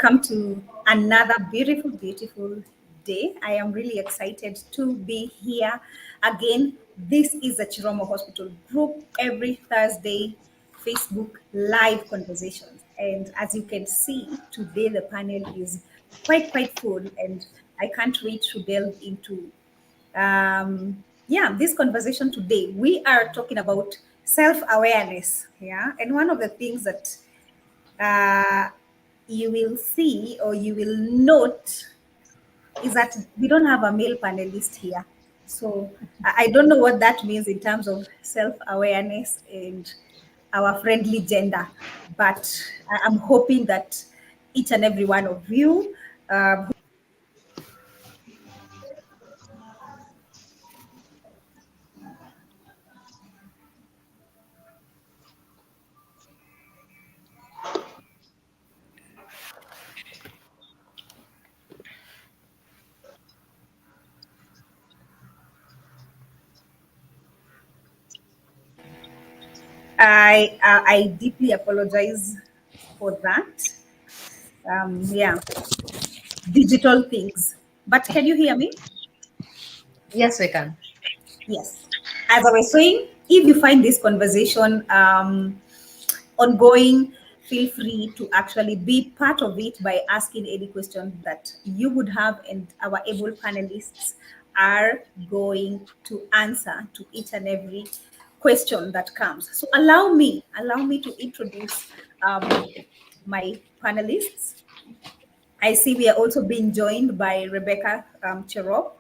welcome to another beautiful day. I am really excited to be here again. This is the Chiromo Hospital group every Thursday, Facebook live conversations. And as you can see, today the panel is quite full, and I can't wait to delve into this conversation today. We are talking about self-awareness. Yeah. And one of the things that uh, you will see or you will note is that we don't have a male panelist here. So I don't know what that means in terms of self-awareness and our friendly gender, but I'm hoping that each and every one of you I deeply apologize for that. Yeah, digital things. But can you hear me? Yes, we can. Yes. As I was saying, if you find this conversation ongoing, feel free to actually be part of it by asking any questions that you would have, and our able panelists are going to answer to each and every question that comes. So allow me to introduce my panelists. I see we are also being joined by Rebecca Cherop.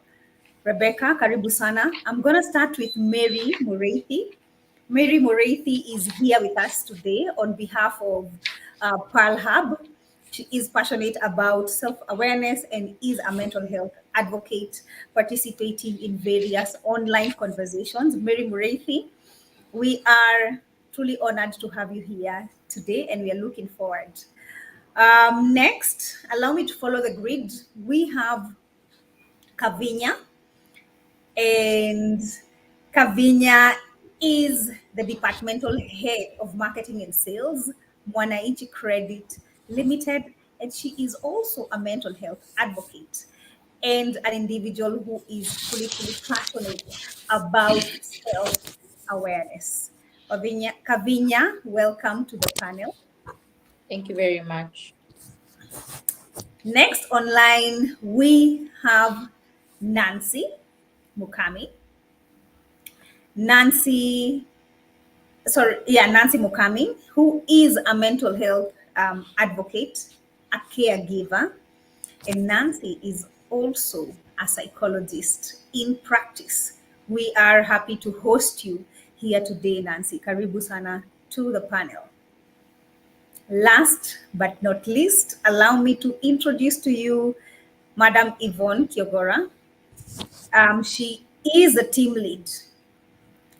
Rebecca, karibu sana. I'm going to start with Mary Mureithi. Mary Mureithi is here with us today on behalf of Pearl Hub. She is passionate about self-awareness and is a mental health advocate participating in various online conversations. Mary Mureithi, we are truly honored to have you here today, and we are looking forward. Next, allow me to follow the grid. We have Kavinya, and Kavinya is the departmental head of marketing and sales, Mwananchi Credit Limited, and she is also a mental health advocate and an individual who is fully passionate about self-awareness. Kavinya, welcome to the panel. Thank you very much. Next online, we have Nancy Mukami. Nancy Mukami, who is a mental health advocate, a caregiver, and Nancy is also a psychologist in practice. We are happy to host you here today, Nancy. Karibu sana to the panel. Last but not least, allow me to introduce to you Madam Yvonne Kyogra. She is a team lead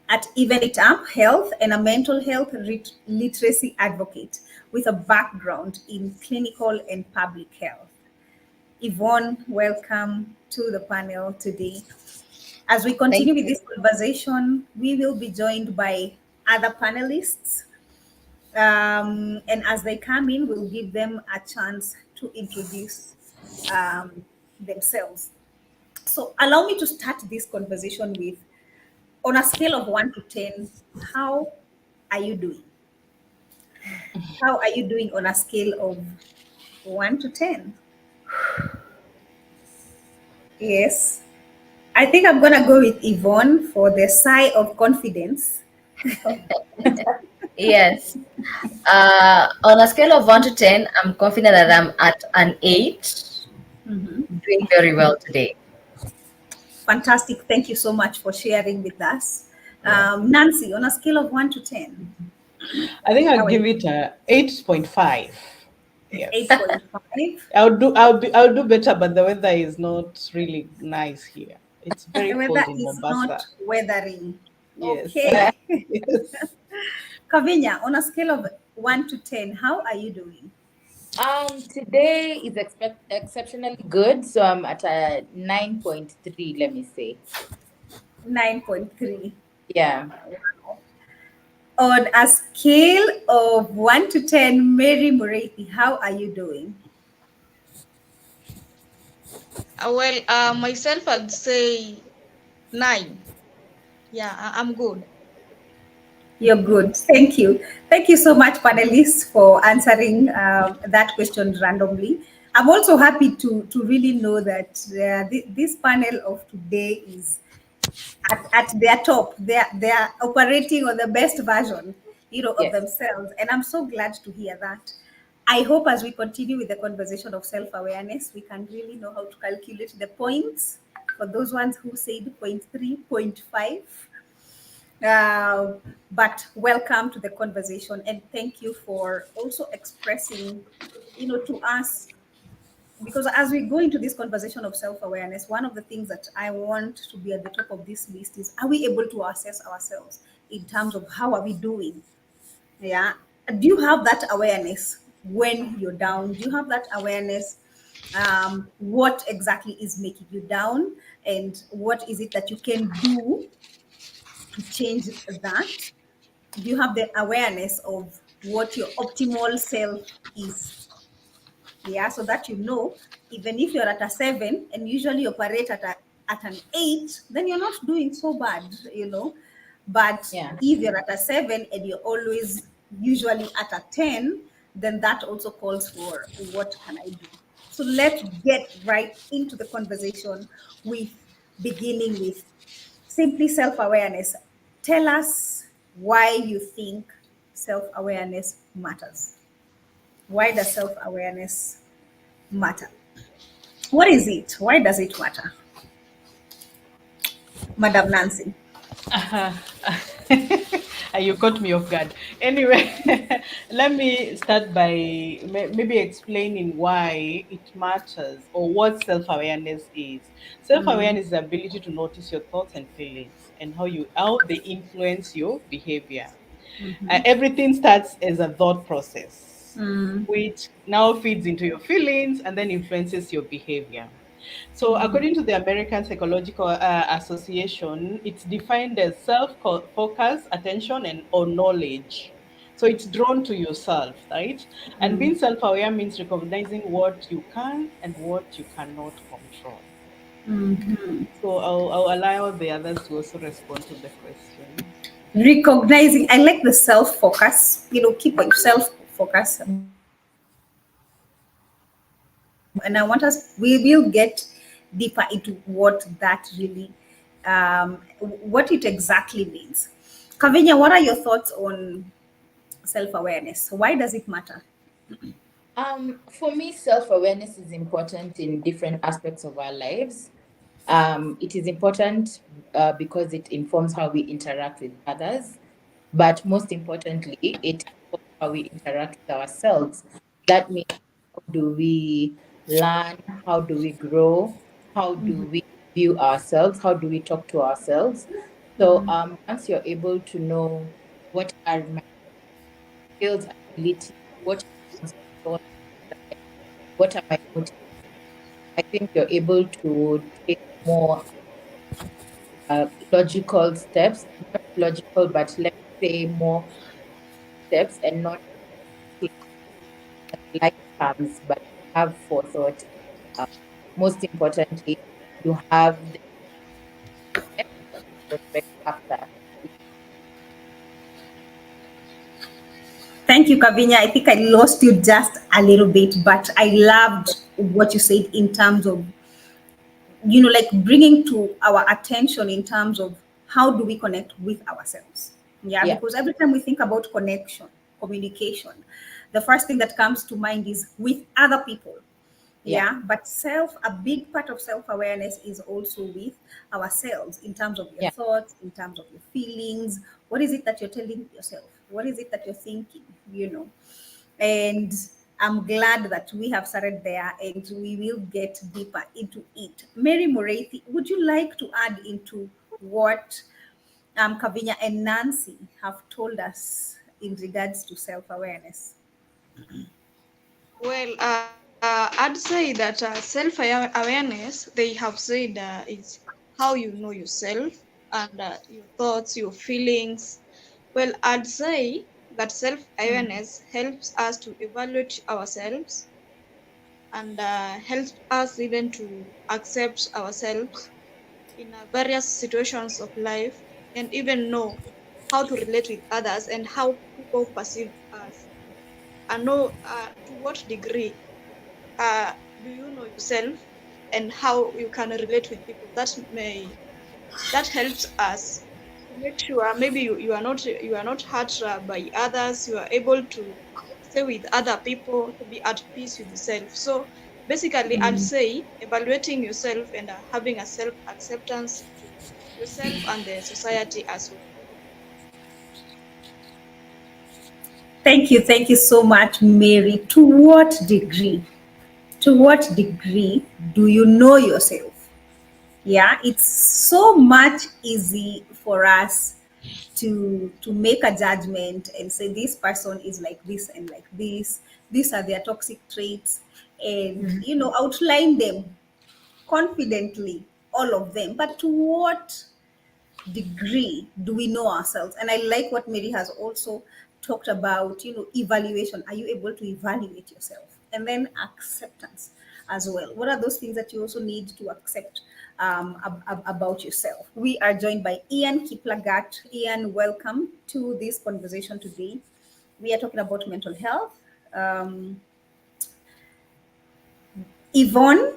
at Even It Up Health and a mental health literacy advocate with a background in clinical and public health. Yvonne, welcome to the panel today. As we continue with this conversation, we will be joined by other panelists. And as they come in, we'll give them a chance to introduce themselves. So allow me to start this conversation with, on a scale of 1 to 10, how are you doing? How are you doing on a scale of 1 to 10? Yes. I think I'm going to go with Yvonne for the sigh of confidence. Yes. On a scale of 1 to 10, I'm confident that I'm at an 8. Doing very well today. Fantastic. Thank you so much for sharing with us. Nancy, on a scale of 1 to 10. I think I'll give it a 8.5. Yes. 8.5. I'll do better, but the weather is not really nice here. It's very The cold weather in is Mombasa. not weathering. Yes. Okay. Yes. Kavinya, on a scale of 1 to 10, how are you doing? Today is exceptionally good, so I'm at a 9.3, let me say. 9.3. Yeah. On a scale of 1 to 10, Mary Mureithi, how are you doing? Myself, I'd say 9. Yeah, I'm good. You're good. Thank you. Thank you so much, panelists, for answering that question randomly. I'm also happy to really know that this panel of today is at their top. They are operating on the best version, of Yes. themselves. And I'm so glad to hear that. I hope as we continue with the conversation of self-awareness, we can really know how to calculate the points for those ones who said point 3, point 5. Uh, but welcome to the conversation, and thank you for also expressing, to us, because as we go into this conversation of self-awareness, one of the things that I want to be at the top of this list is, are we able to assess ourselves in terms of how are we doing? Yeah. Do you have that awareness when you're down? Do you have that awareness? What exactly is making you down, and what is it that you can do to change that? Do you have the awareness of what your optimal self is? Yeah, so that even if you're at a 7 and usually operate at an 8, then you're not doing so bad. But Yeah. if you're at a 7 and you're always usually at a 10, then that also calls for, what can I do? So let's get right into the conversation, with beginning with simply self-awareness. Tell us why you think self-awareness matters. Why does self-awareness matter? What is it? Why does it matter? Madam Nancy. Uh-huh. You caught me off guard. Anyway, let me start by maybe explaining why it matters or what self awareness is. Self Mm, awareness is the ability to notice your thoughts and feelings and how they influence your behavior. Everything starts as a thought process, mm, which now feeds into your feelings and then influences your behavior. So, according to the American Psychological Association, it's defined as self-focus, attention, and or knowledge. So it's drawn to yourself, right? And being self-aware means recognizing what you can and what you cannot control. So I'll allow the others to also respond to the question. recognizing, I like the self-focus, keep on self-focus. And I want us, we will get deeper into what that really, what it exactly means. Kavinya, what are your thoughts on self-awareness? Why does it matter? For me, self-awareness is important in different aspects of our lives. It is important because it informs how we interact with others, but most importantly, it informs how we interact with ourselves. That means, how do we learn? How do we grow? How do we view ourselves? How do we talk to ourselves? So, once you're able to know what are my skills, abilities, what are my strengths, what are my motivations, I think you're able to take more logical steps, not logical, but let's say more steps, and not think life comes, but have forethought. Uh, Most importantly, you have the respect after. Thank you, Kavinya. I think I lost you just a little bit, but I loved what you said in terms of, like bringing to our attention in terms of how do we connect with ourselves. Yeah, Yeah, because every time we think about connection, communication, the first thing that comes to mind is with other people. yeah, Yeah, but a big part of self-awareness is also with ourselves, in terms of your yeah. thoughts, in terms of your feelings. What is it that you're telling yourself? What is it that you're thinking? And I'm glad that we have started there, and we will get deeper into it. Mary Morethi, would you like to add into what Kavinya and Nancy have told us in regards to self-awareness? I'd say that self-awareness, they have said, is how you know yourself and your thoughts, your feelings. Well, I'd say that self-awareness helps us to evaluate ourselves, and helps us even to accept ourselves in various situations of life, and even know how to relate with others and how people perceive us, and know to what degree uh, do you know yourself and how you can relate with people. That helps us to make sure maybe you are not hurt by others. You are able to stay with other people, to be at peace with yourself. So basically, I'll say evaluating yourself and having a self acceptance to yourself and the society as well. Thank you so much, Mary. To what degree? To what degree do you know yourself? Yeah, it's so much easy for us to make a judgment and say this person is like this and like this. These are their toxic traits, and outline them confidently, all of them. But to what degree do we know ourselves? And I like what Mary has also talked about, evaluation. Are you able to evaluate yourself? And then acceptance as well. What are those things that you also need to accept about yourself? We are joined by Ian Kiplagat. Ian, welcome to this conversation today. We are talking about mental health. Um, Yvonne,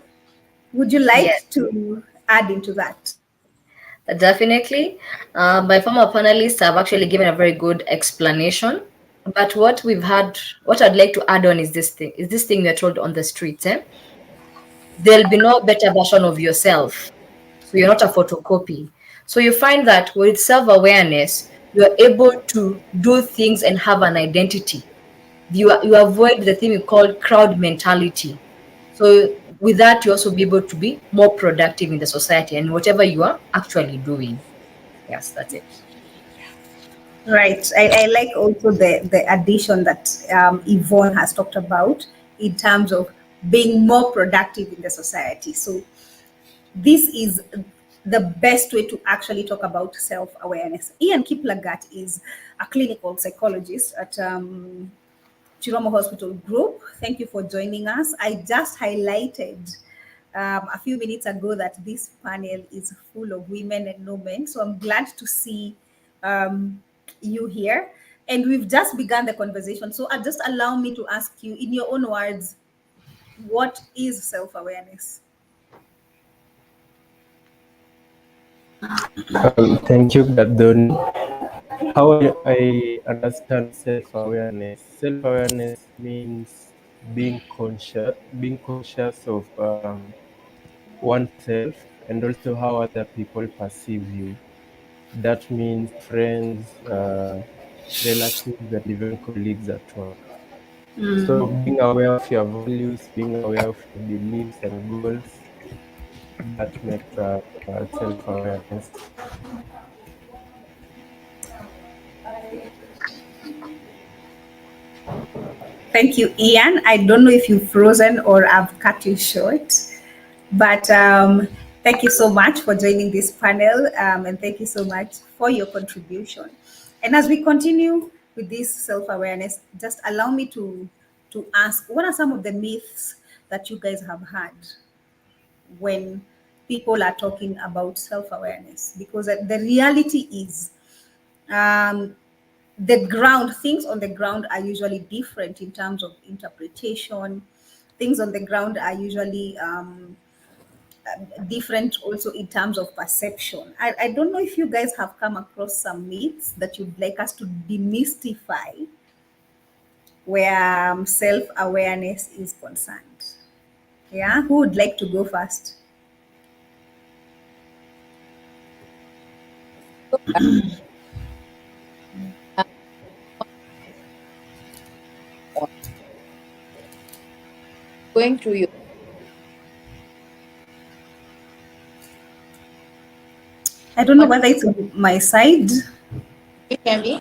would you Yes, like to add into that? definitely. My former panelists have actually given a very good explanation. But what I'd like to add on is this thing we're told on the streets, eh? There'll be no better version of yourself. So you're not a photocopy. So you find that with self-awareness, you're able to do things and have an identity. You avoid the thing we call crowd mentality. So with that, you also be able to be more productive in the society and whatever you are actually doing. Yes, that's it. Right. I like also the addition that Yvonne has talked about in terms of being more productive in the society. So this is the best way to actually talk about self-awareness. Ian Kiplagat is a clinical psychologist at Chiromo Hospital Group. Thank you for joining us. I just highlighted a few minutes ago that this panel is full of women and no men. So I'm glad to see um, you here. And we've just begun the conversation. So just allow me to ask you, in your own words, what is self awareness? Thank you, Gadoni. How I understand self-awareness. Self-awareness means being conscious of oneself and also how other people perceive you. That means friends, relatives, and even colleagues at work. So being aware of your values, being aware of your beliefs and goals, that makes self-awareness. Thank you, Ian. I don't know if you've frozen or I've cut you short, but thank you so much for joining this panel, and thank you so much for your contribution. And as we continue with this self-awareness, just allow me to ask, what are some of the myths that you guys have had when people are talking about self-awareness? Because the reality is, um, the ground things on the ground are usually different in terms of interpretation. Things on the ground are usually different also in terms of perception. I don't know if you guys have come across some myths that you'd like us to demystify where self-awareness is concerned. Yeah, who would like to go first? Um, Going through your I don't know whether it's on my side. you hear me?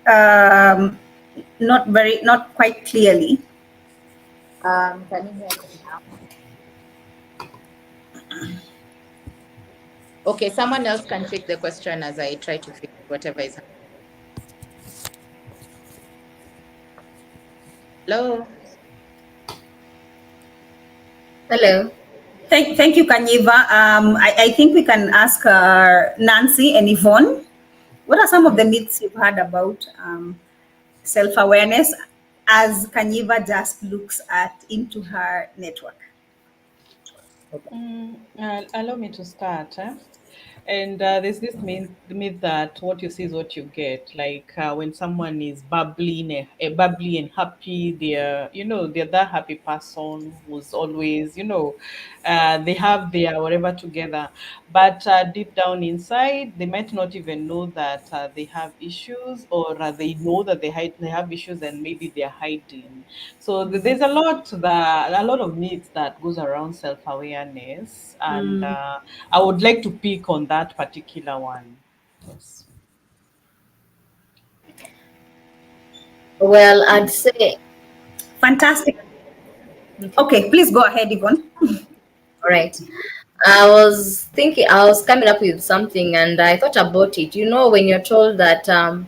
um not quite clearly. Can you hear me now? Okay, someone else can take the question as I try to fix whatever is happening. Hello? Hello. Thank you, Kanyiva. I think we can ask Nancy and Yvonne. What are some of the myths you've heard about self awareness as Kanyiva just looks at into her network? Allow me to start. And there's this myth that what you see is what you get. Like when someone is bubbly and happy, they're that happy person who's always, they have their whatever together. But deep down inside, they might not even know that they have issues, or they know that they have issues and maybe they're hiding. So there's a lot of myths that goes around self-awareness, and I would like to pick on that particular one. Yes. Well, I'd say, Fantastic. okay, Okay, please go ahead, Yvonne. all right. I was coming up with something and I thought about it. You know, when you're told that the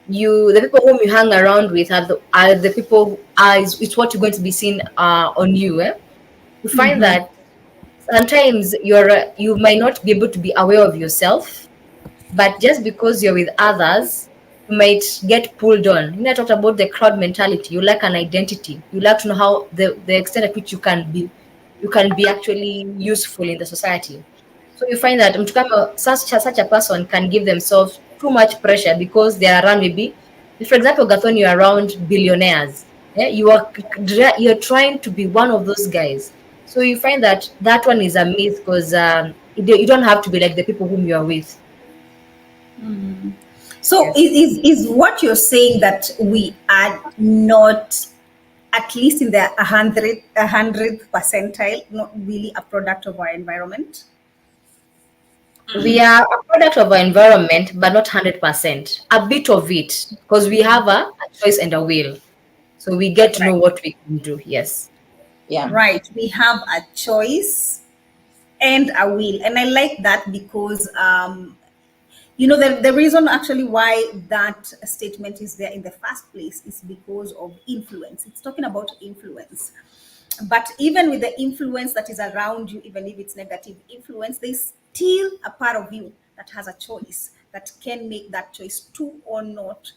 people whom you hang around with are the people who it's what you're going to be seen on you. You find that sometimes you might not be able to be aware of yourself, but just because you're with others, you might get pulled on. You know, I talked about the crowd mentality. You like an identity. You like to know how the extent at which you can be actually useful in the society. So you find that such a person can give themselves too much pressure because they are around maybe, for example, Gathon, you're around billionaires. Yeah, you're trying to be one of those guys. So you find that that one is a myth because you don't have to be like the people whom you are with. So Yes. is what you're saying that we are not at least in the 100th percentile, not really a product of our environment? We are a product of our environment, but not 100%. A bit of it, because we have a choice and a will. So we get to know Right. what we can do. Yes. Yeah. Right. We have a choice and a will. And I like that because the reason actually why that statement is there in the first place is because of influence. It's talking about influence. But even with the influence that is around you, even if it's negative influence, there's still a part of you that has a choice, that can make that choice to or not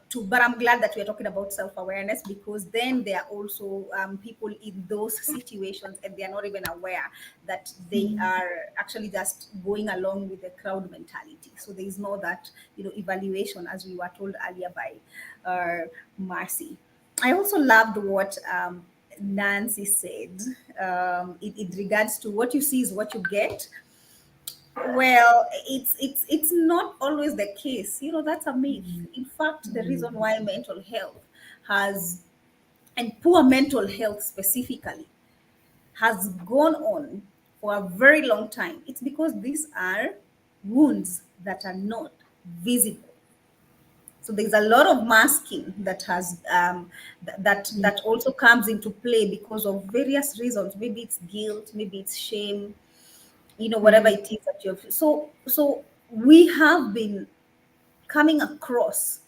to. But I'm glad that we're talking about self-awareness, because then there are also people in those situations and they are not even aware that they are actually just going along with the crowd mentality. So there is no that evaluation, as we were told earlier by Marcy. I also loved what Nancy said in regards to what you see is what you get. Well, it's not always the case. That's a myth. In fact, the reason why mental health has and poor mental health specifically has gone on for a very long time, it's because these are wounds that are not visible. So there's a lot of masking that has that also comes into play because of various reasons. Maybe it's guilt, maybe it's shame, whatever it is that you have. So we have been coming across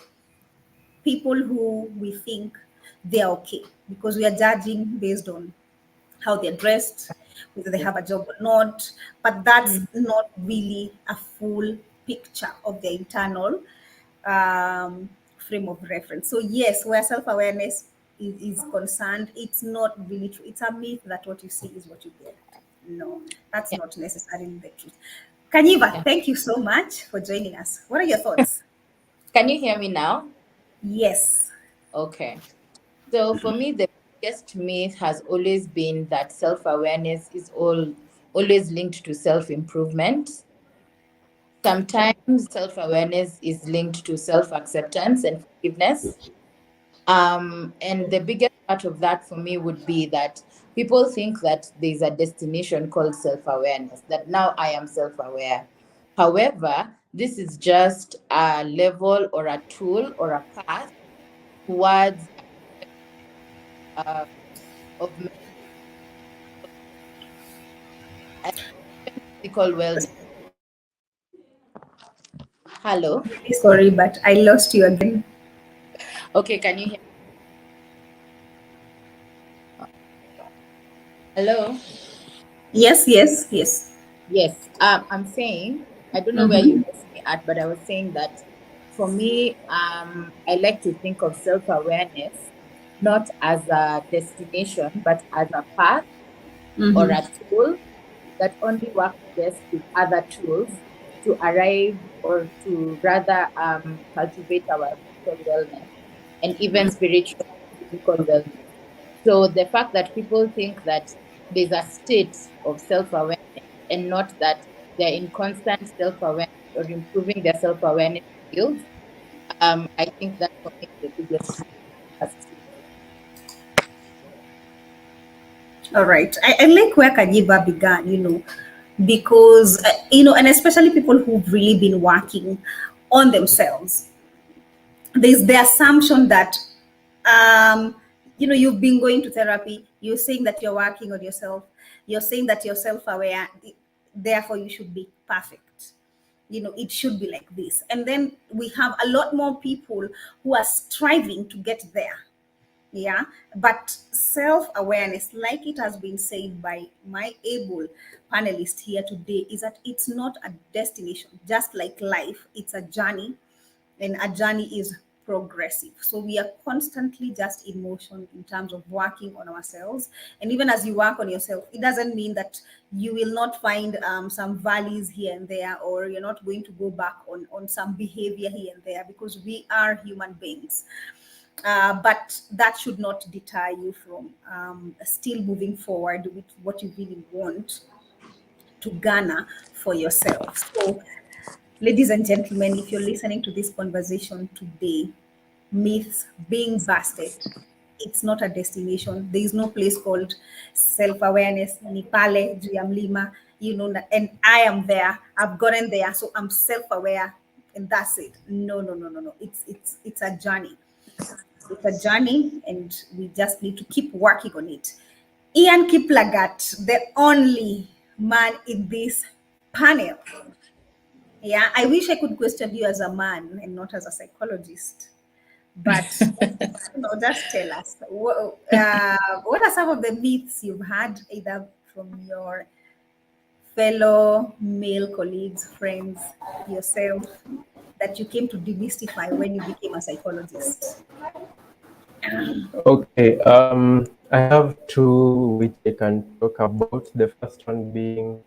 people who we think they're okay because we are judging based on how they're dressed, whether they have a job or not. But that's not really a full picture of their internal frame of reference. So, yes, where self awareness is concerned, it's not really true. It's a myth that what you see is what you get. No, that's Yeah. not necessarily the truth. Kanyiva, Yeah. thank you so much for joining us. What are your thoughts? Can you hear me now? Yes. Okay. So for me, the biggest myth has always been that self-awareness is always linked to self-improvement. Sometimes self-awareness is linked to self-acceptance and forgiveness. And the biggest part of that for me would be that people think that there's a destination called self-awareness, that now I am self-aware. However, this is just a level or a tool or a path towards uh, of physical wellness. Hello. Really sorry, but I lost you again. Okay, can you hear? Hello. Yes, yes, yes. Yes, I'm saying, I don't know where you Mm-hmm. lost me at, but I was saying that for me, I like to think of self-awareness not as a destination, but as a path or Mm-hmm. a tool that only works best with other tools to arrive or to rather cultivate our mental wellness and even spiritual and physical wellness. So the fact that people think that there's a state of self-awareness and not that they're in constant self-awareness or improving their self-awareness skills, I think that for me is the biggest distinction. All right. I like where Kajiba began, because, and especially people who've really been working on themselves. There's the assumption that, um, you've been going to therapy, you're saying that you're working on yourself, you're saying that you're self aware, therefore you should be perfect. It should be like this. And then we have a lot more people who are striving to get there. Yeah, but self-awareness, like it has been said by my able panelist here today, is that it's not a destination. Just like life, it's a journey, and a journey is progressive. So we are constantly just in motion in terms of working on ourselves. And even as you work on yourself, it doesn't mean that you will not find some valleys here and there, or you're not going to go back on some behavior here and there, because we are human beings. But that should not deter you from still moving forward with what you really want to garner for yourself. So, ladies and gentlemen, if you're listening to this conversation today, myths being busted. It's not a destination. There is no place called self-awareness, Nipale, Juyamlima, and I am there. I've gotten there, so I'm self-aware, and that's it. No, no, no, no, no. It's a journey. It's a journey, and we just need to keep working on it. Ian Kiplagat, the only man in this panel. Yeah, I wish I could question you as a man and not as a psychologist. But just tell us what are some of the myths you've had either from your fellow male colleagues, friends, yourself, that you came to demystify when you became a psychologist? Okay, I have two which I can talk about. The first one being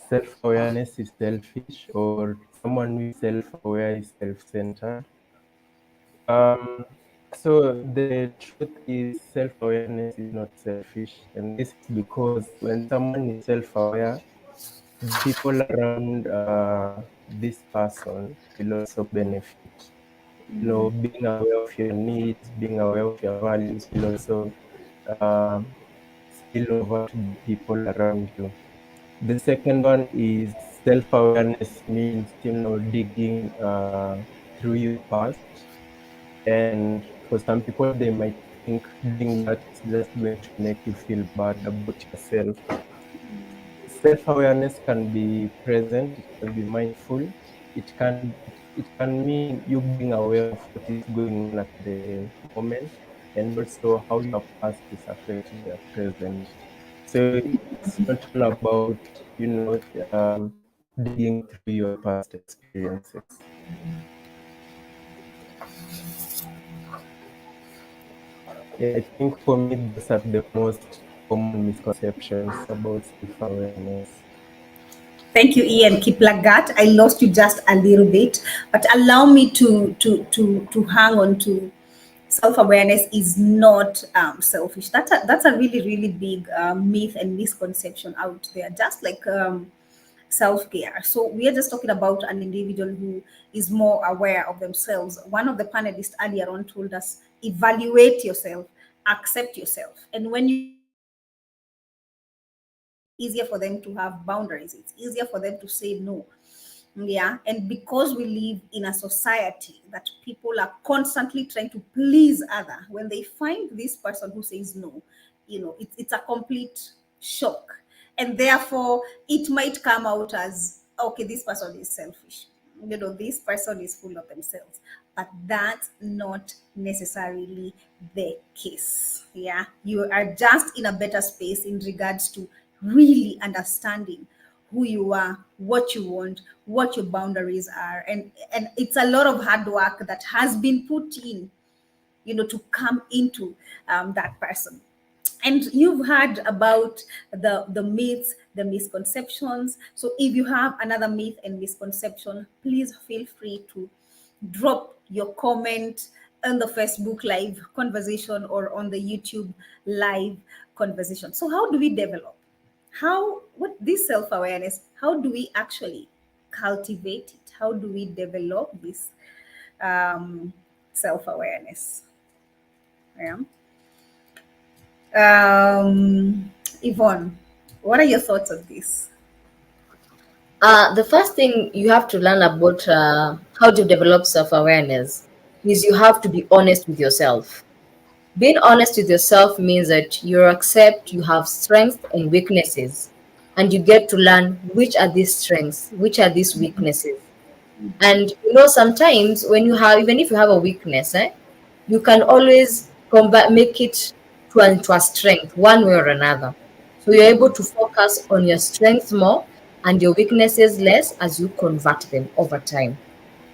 self-awareness is selfish, or someone who is self-aware is self-centered. Um, so the truth is self-awareness is not selfish, and this is because when someone is self-aware, the people around this person will also benefit. Being aware of your needs, being aware of your values will also uh, spill over to the people around you. The second one is self-awareness means, digging through your past. And for some people, they might think doing that is just going to make you feel bad about yourself. Self-awareness can be present, it can be mindful, it can mean you being aware of what is going on at the moment, and also how your past is affecting your present. So it's not all about digging through your past experiences. Yeah, I think for me those are the most common misconceptions about self-awareness. Thank you, Ian Kiplagat. I lost you just a little bit, but allow me to hang on to self-awareness is not selfish. That's a really really big myth and misconception out there. Just like self-care. So we are just talking about an individual who is more aware of themselves. One of the panelists earlier on told us, evaluate yourself, accept yourself. And when you accept yourself, it's easier for them to have boundaries. It's easier for them to say no. Yeah. And because we live in a society that people are constantly trying to please other, when they find this person who says no, it's a complete shock. And therefore it might come out as, okay, this person is selfish. this person is full of themselves, but that's not necessarily the case. Yeah, you are just in a better space in regards to really understanding who you are, what you want, what your boundaries are, and it's a lot of hard work that has been put in, to come into that person. And you've heard about the myths, the misconceptions. So if you have another myth and misconception, please feel free to drop your comment on the Facebook live conversation or on the YouTube live conversation. So how do we develop, how what this self-awareness, how do we actually cultivate it, how do we develop this um, self-awareness? Yeah. Yvonne, what are your thoughts on this? The first thing you have to learn about how to develop self awareness is you have to be honest with yourself. Being honest with yourself means that you accept you have strengths and weaknesses, and you get to learn which are these strengths, which are these weaknesses. And sometimes when you have, even if you have a weakness, you can always combat, make it to a strength one way or another. So you're able to focus on your strengths more and your weaknesses less as you convert them over time.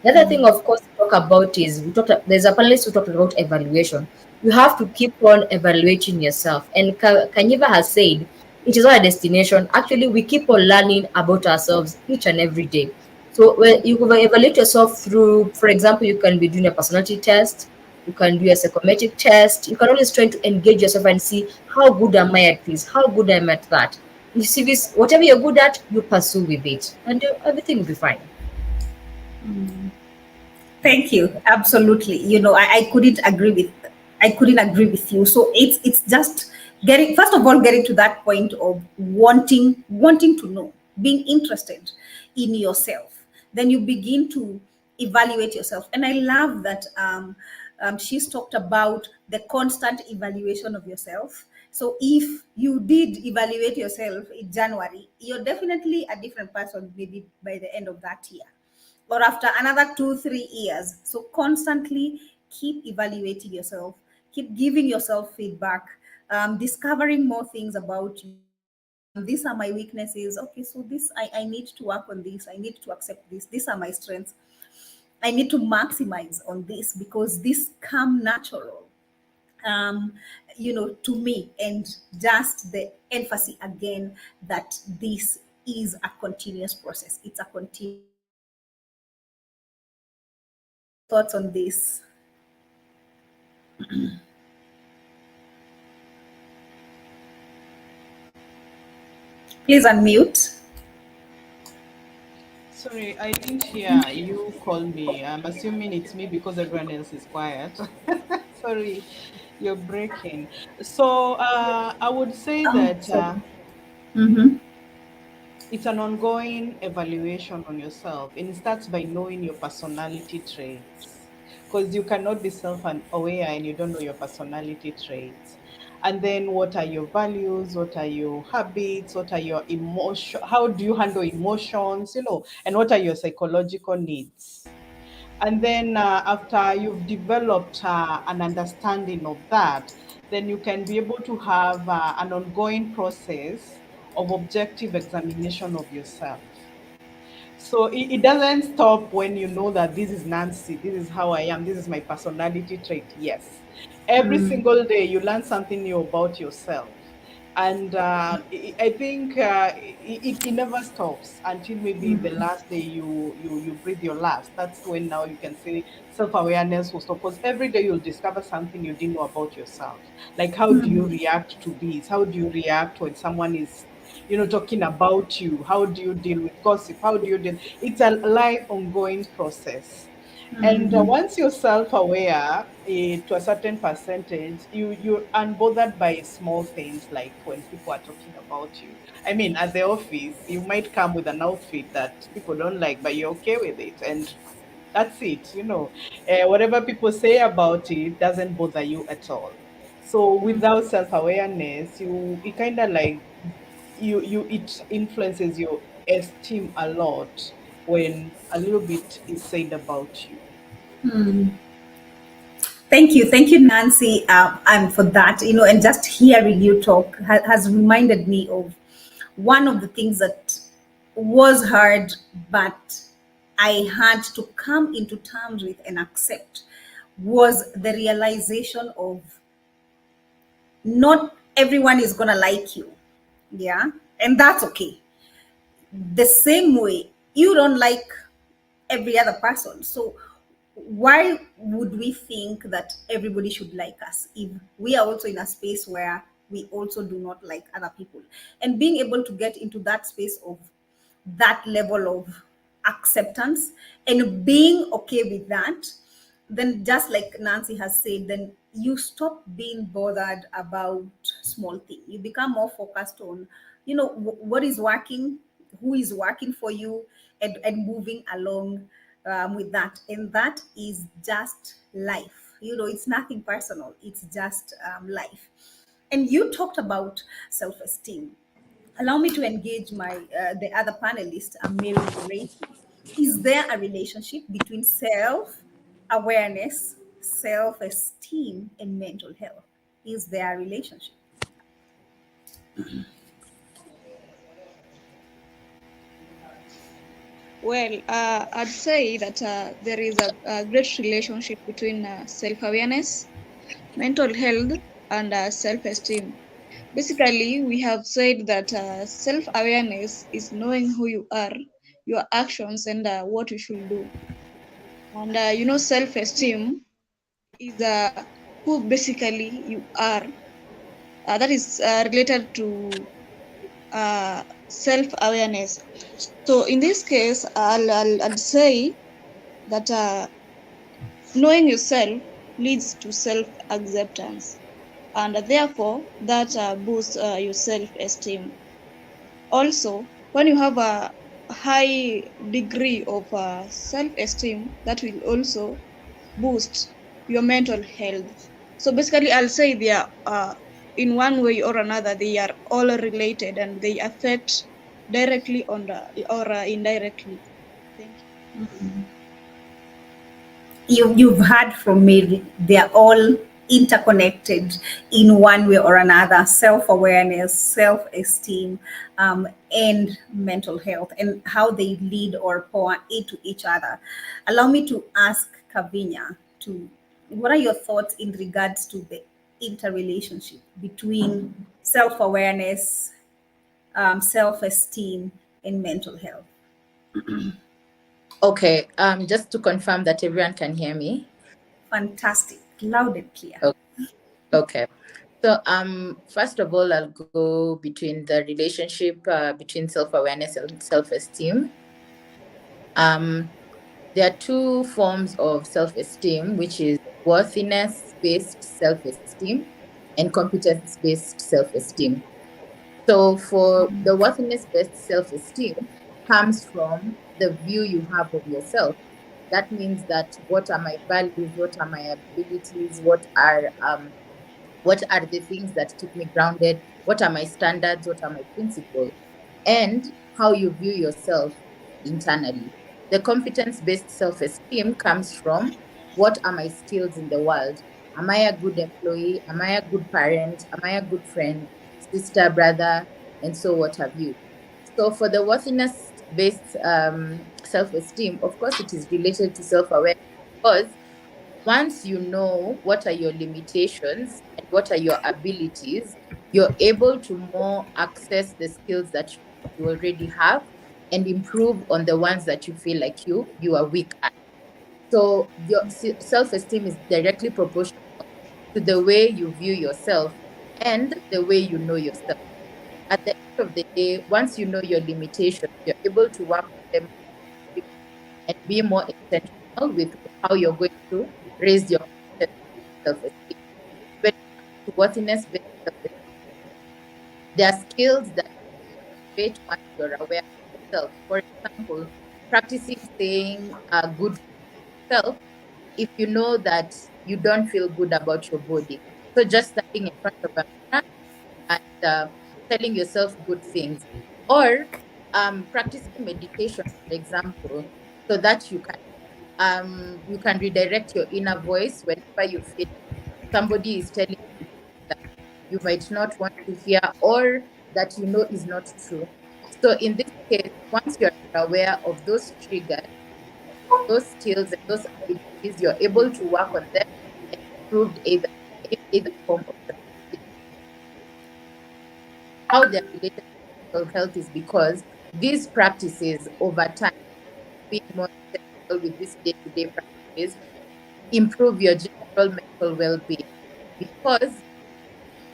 The other thing, of course, to talk about is there's a panelist who talked about evaluation. You have to keep on evaluating yourself. And Kanyiva has said it is not a destination. Actually, we keep on learning about ourselves each and every day. So when you will evaluate yourself through, for example, you can be doing a personality test, you can do a psychometric test. You can always try to engage yourself and see how good am I at this, how good am I at that. You see this, whatever you're good at, you pursue with it, and everything will be fine. Thank you. Absolutely. I couldn't agree with you. So it's just getting, first of all, getting to that point of wanting to know, being interested in yourself. Then you begin to evaluate yourself. And I love that she's talked about the constant evaluation of yourself. So if you did evaluate yourself in January, you're definitely a different person maybe by the end of that year or after another 2 3 years. So constantly keep evaluating yourself, keep giving yourself feedback, discovering more things about you. These are my weaknesses. Okay, so this I need to work on this. I need to accept this. These are my strengths. I need to maximize on this because this come natural um, to me. And just the emphasis again that this is a continuous process. It's a continuous process. What are your thoughts on this? Please unmute. Sorry, I didn't hear you call me. I'm assuming it's me because everyone else is quiet. Sorry, you're breaking. So I would say Oh, that sorry. Mm-hmm. it's an ongoing evaluation on yourself, and it starts by knowing your personality traits. Because you cannot be self-aware and you don't know your personality traits. And then what are your values? What are your habits? What are your emotion? How do you handle emotions? And what are your psychological needs? And then after you've developed an understanding of that, then you can be able to have an ongoing process of objective examination of yourself. So it doesn't stop when you know that this is Nancy, this is how I am, this is my personality trait. Yes. Every single day you learn something new about yourself. And I think it never stops until maybe the last day you breathe your last. That's when now you can say self-awareness will stop. Because every day you'll discover something you didn't know about yourself. Like how do you react to this? How do you react when someone is talking about you? How do you deal with gossip? How do you deal? It's a life ongoing process. And once you're self-aware to a certain percentage, you're unbothered by small things like when people are talking about you. I mean, at the office, you might come with an outfit that people don't like, but you're okay with it, and that's it. Whatever people say about it doesn't bother you at all. So without self-awareness, it kind of like it influences your esteem a lot. when a little bit is said about you. Thank you, Nancy, for that. And just hearing you talk has reminded me of one of the things that was hard, but I had to come into terms with and accept was the realization of not everyone is gonna like you, yeah, and that's okay. The same way you don't like every other person. So why would we think that everybody should like us if we are also in a space where we also do not like other people? And being able to get into that space of that level of acceptance and being okay with that, then just like Nancy has said, then you stop being bothered about small things. You become more focused on, what is working, who is working for you, and moving along with that. And that is just life. It's nothing personal. It's just life. And you talked about self-esteem. Allow me to engage the other panelist, Mary Gracie. Is there a relationship between self-awareness, self-esteem, and mental health? Is there a relationship? Well, I'd say that there is a great relationship between self-awareness, mental health, and self-esteem. Basically, we have said that self-awareness is knowing who you are, your actions, and what you should do. And self-esteem is who basically you are. That is related to self-awareness. So in this case, I'll say that knowing yourself leads to self-acceptance, and therefore that boosts your self-esteem. Also, when you have a high degree of self-esteem, that will also boost your mental health. So basically, I'll say they are, in one way or another, they are all related and they affect directly on the, or indirectly. Thank you. You've heard from me, they're all interconnected in one way or another: self-awareness, self-esteem, and mental health, and how they lead or pour into each other. Allow me to ask Kavinya, to what are your thoughts in regards to the interrelationship between self-awareness, self-esteem, and mental health? Okay, just to confirm that everyone can hear me. Fantastic, loud and clear. Okay. So, first of all, I'll go between the relationship between self-awareness and self-esteem. There are two forms of self-esteem, which is worthiness-based self-esteem and competence-based self-esteem. So, for the worthiness-based self-esteem comes from the view you have of yourself. That means that what are my values? What are my abilities? What are the things that keep me grounded? What are my standards? What are my principles? And how you view yourself internally. The competence-based self-esteem comes from what are my skills in the world? Am I a good employee? Am I a good parent? Am I a good friend, sister, brother, and so what have you? So for the worthiness-based self-esteem, of course, it is related to self-awareness because once you know what are your limitations and what are your abilities, you're able to more access the skills that you already have and improve on the ones that you feel like you are weak at. So your self-esteem is directly proportional to the way you view yourself and the way you know yourself. At the end of the day, once you know your limitations, you're able to work with them and be more intentional with how you're going to raise your self-esteem. When it comes to worthiness-based self-esteem, there are skills that you create once you're aware of yourself. For example, practicing saying good for yourself if you know that you don't feel good about your body. So just standing in front of a mirror and telling yourself good things. Or practicing meditation, for example, so that you can redirect your inner voice whenever you feel somebody is telling you that you might not want to hear or that you know is not true. So in this case, once you're aware of those triggers, those skills and those abilities, you're able to work on them and improve either form of self-esteem. How they're related to mental health is because these practices over time, being more intentional with these day-to-day practices, improve your general mental well-being. Because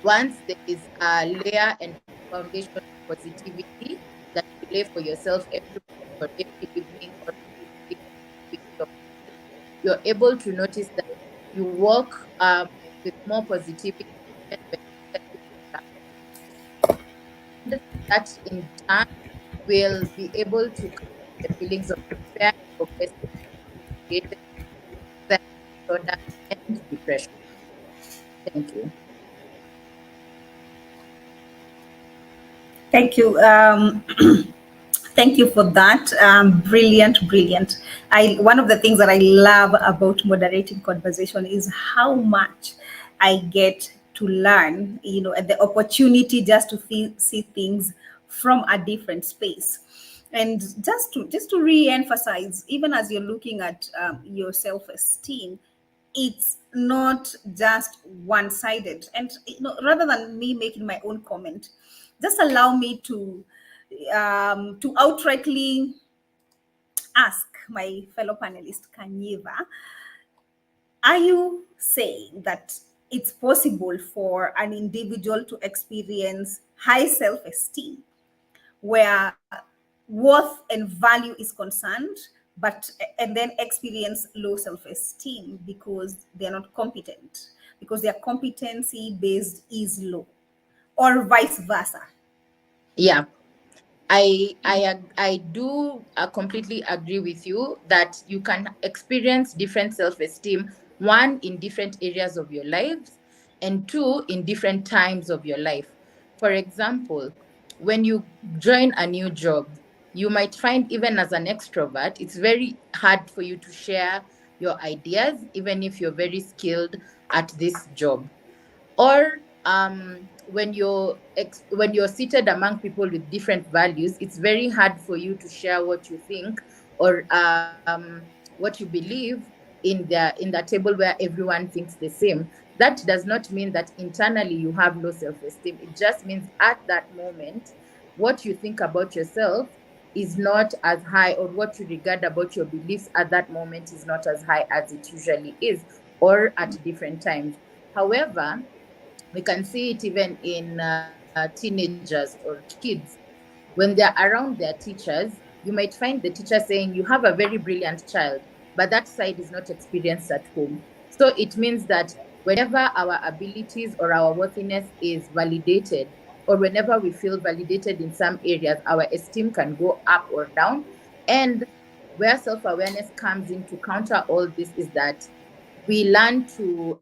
once there is a layer and foundation of positivity that you lay for yourself every morning or every evening or every week of life, you're able to notice that you walk with more positivity even when you get into challenges. That in turn will be able to counter the feelings of despair and hopelessness associated with anxiety disorder and depression. Thank you. Thank you. Thank you for that. Brilliant, brilliant. One of the things that I love about moderating conversation is how much I get to learn, and the opportunity just to see things from a different space. And just to re-emphasize, even as you're looking at your self-esteem, it's not just one-sided. And rather than me making my own comment, just allow me to outrightly ask my fellow panelist Kanyeva, are you saying that it's possible for an individual to experience high self-esteem where worth and value is concerned, but and then experience low self-esteem because they're not competent, because their competency based is low, or vice versa? Yeah. I do completely agree with you that you can experience different self-esteem, one in different areas of your lives, and two in different times of your life. For example, when you join a new job, you might find even as an extrovert, it's very hard for you to share your ideas, even if you're very skilled at this job. Or when you're seated among people with different values, it's very hard for you to share what you think or what you believe in the table where everyone thinks the same. That does not mean that internally you have low self-esteem. It just means at that moment what you think about yourself is not as high, or what you regard about your beliefs at that moment is not as high as it usually is, or at different times. However, we can see it even in teenagers or kids. When they're around their teachers, you might find the teacher saying, "You have a very brilliant child," but that side is not experienced at home. So it means that whenever our abilities or our worthiness is validated, or whenever we feel validated in some areas, our esteem can go up or down. And where self awareness comes in to counter all this is that we learn to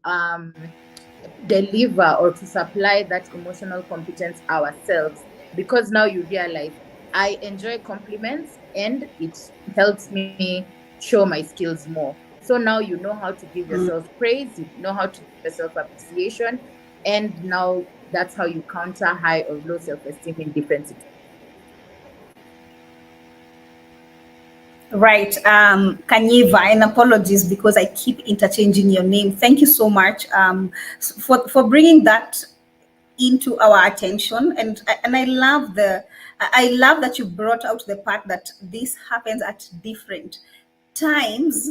deliver or to supply that emotional competence ourselves, because now you realize I enjoy compliments and it helps me show my skills more. So now you know how to give yourself praise, you know how to give yourself appreciation, and now that's how you counter high or low self-esteem in different situations. Right. Kanyeva, and apologies because I keep interchanging your name. Thank you so much for bringing that into our attention. And I love that you brought out the part that this happens at different times,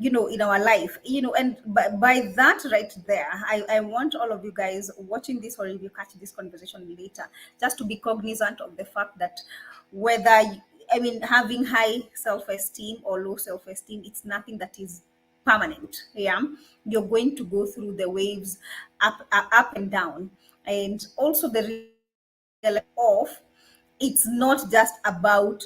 in our life, and by that right there, I want all of you guys watching this, or if you catch this conversation later, just to be cognizant of the fact that whether having high self-esteem or low self-esteem, it's nothing that is permanent. Yeah, you're going to go through the waves, up and down. And also the real of, it's not just about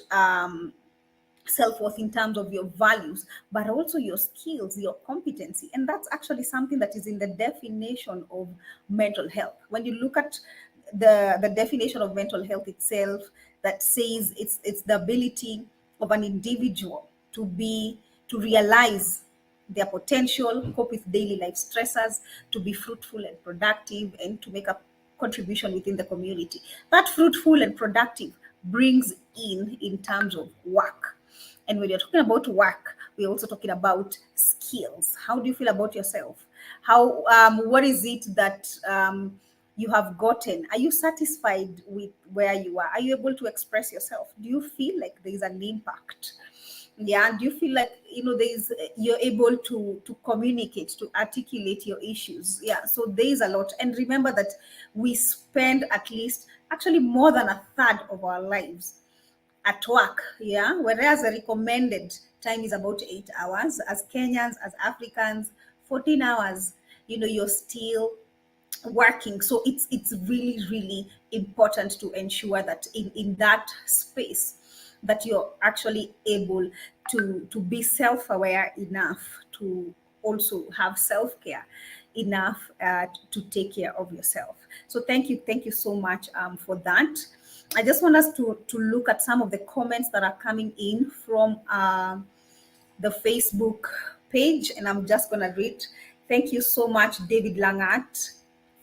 self-worth in terms of your values, but also your skills, your competency. And that's actually something that is in the definition of mental health. When you look at the definition of mental health itself, that says it's the ability of an individual to realize their potential, cope with daily life stressors, to be fruitful and productive, and to make a contribution within the community. That fruitful and productive brings in terms of work. And when you're talking about work, we're also talking about skills. How do you feel about yourself? How what is it that you have gotten? Are you satisfied with where you are? Are you able to express yourself? Do you feel like there is an impact? Yeah, do you feel like there's you're able to communicate, to articulate your issues? Yeah, so there is a lot. And remember that we spend at least actually more than a third of our lives at work, yeah, whereas the recommended time is about 8 hours. As Kenyans, as Africans, 14 hours, you're still working. So it's really really important to ensure that in that space that you're actually able to be self-aware enough to also have self-care enough to take care of yourself. So thank you so much for that. I just want us to look at some of the comments that are coming in from the Facebook page, and I'm just going to read. Thank you so much, David Langat,